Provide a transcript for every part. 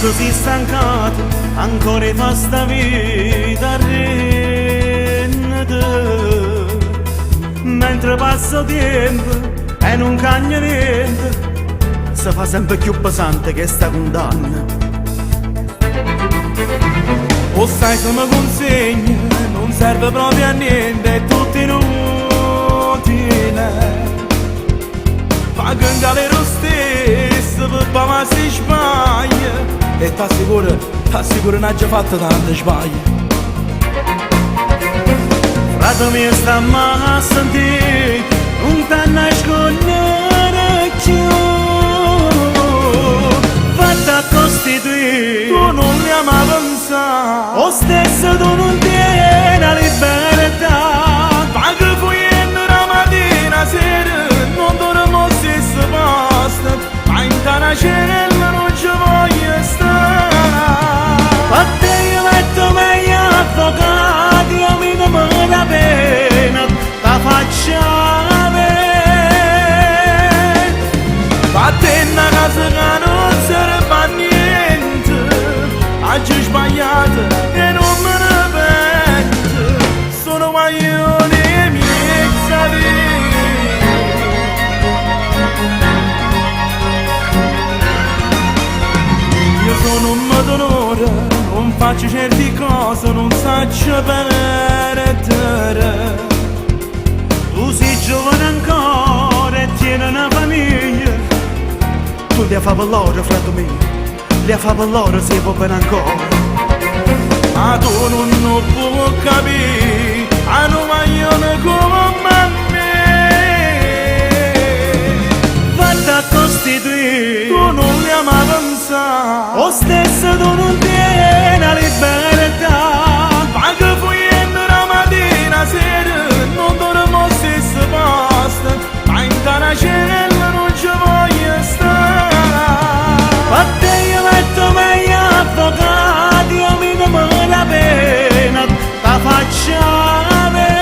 quando si è stancato ancora fa sta vita rennete, mentre passa tempo e non cambia niente, si fa sempre più pesante che sta condanna. O sai se mi consegna non serve proprio a niente, è tutto inutile, fa cantare lo stesso per poi ma si sbaglia. E t'assicuro non ha già fatto tante sbaglie. Frate mio sta a sentire, non t'hanno a scogliere più, fatta a costituire, tu non mi ami a pensare, o stesso tu non tieni la libertà, ma che fuggendo la mattina sera, non dormo stesso posto, ma in tana cerella non ci voglio stare. A te io metto meglio avvocati, io mi do la pena, la faccia vedere. A te una casa che non serve a niente, oggi sbagliato e non me ne pento, sono guaglioni e miei saperi. Io sono un d'onore, non faccio certe cose, non saccio perdere. Tu sei giovane ancora e tieni una famiglia, tu li fa per loro, fratello mio, li fa per loro se può bene ancora. Ma tu non puoi capire, a un maglione come me, vada a costituire, tu non li ami a pensare, o stesso tu non tieni la libertà, ma che fuggendo la mattina sera, non dormo stesso posto, ma in tana cerella non ci voglio stare. A te io metto meglio avvocati, io mi do la pena, la faccia vedere.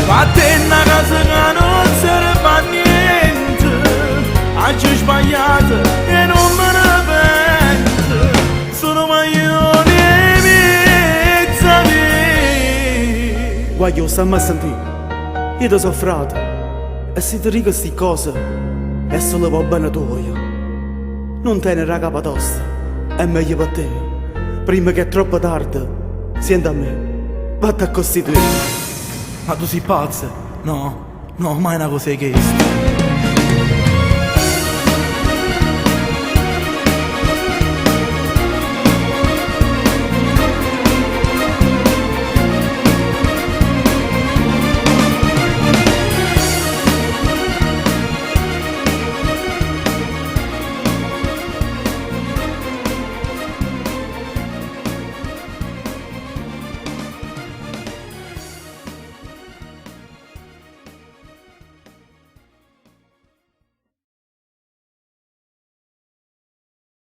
A te una casa che non serve a niente, oggi sbagliato e non me ne pento, sono maglioni e mezza via. Guaglio, stammi a sentire, io ti so frate, e se ti dico queste cose è solo per bene tuo. Non tenere la capa tosta, è meglio per te, prima che è troppo tardi. Senti a me, vatti a costituire. Ma tu sei pazza? No, mai una cosa che questa.